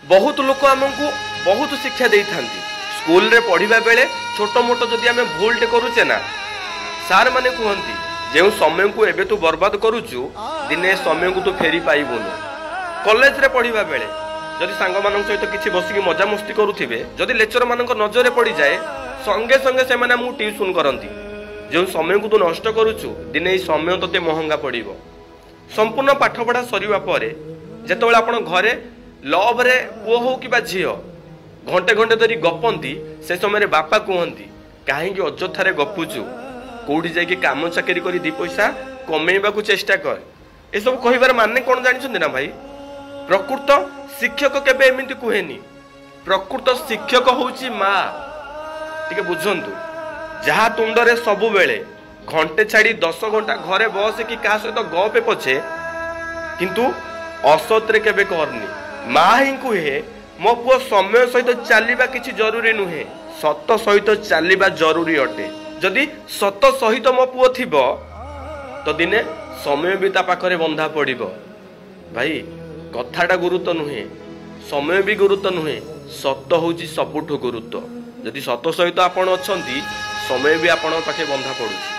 बहुत लोक आमको बहुत शिक्षा दे था स्कूल रे पढ़ा बेले छोट मोट जदि आम भूलटे करुचे ना सार माने कहती जो समय को एबे तू बर्बाद करुचु दिने समय को तू फेरी पाइबुनु। कॉलेज रे पढ़ा बेले जदि सांग मान सहित किसी बसिक मजा मस्ती करुथिबे जदि लेक्चर मान नजर पड़ जाए संगे संगे से माने हमको ट्यूशन करती जो समय को तू नष्ट करुचु दिने समय तोते महंगा पड़िबो। संपूर्ण पाठ पढ़ा सरिवा परे जेतबेले आपण घरे लव रे पुओ हो कि झी घंटे घंटे धरी गपंती से समय बापा कहती कहीं अଯଥାରେ गपुचु कौटी जाकि काम चाकरी कर दी पैसा कमेवा को चेष्टा कर ए सब कहिबार माने कोन जानिछन ना भाई। प्रकृत शिक्षक केबे एमिति कुहेनी प्रकृत शिक्षक होउची माँ टिके बुझंतु जहा तुंडरे सबु बेले घंटे छाड़ी 10 घंटा घरे बस कि का सहित गपे पछे किंतु असत्रे केबे करनी। माँ ही कुहे मो पुओ समय सहित चलवा किसी जरूरी नुहे सत सहित चलवा जरूरी अटे। जदि सत सहित मो पुओ थिबो तो दिने समय भी ता पाखरे बंधा पड़िबो। भाई कथाटा गुरुत्व नुहे समय भी गुरुत्व नुहे सत होउची सबुठु गुरुत्व। जदि सत सहित आपण अछंती समय भी आपण पाखे बंधा पड़ुची।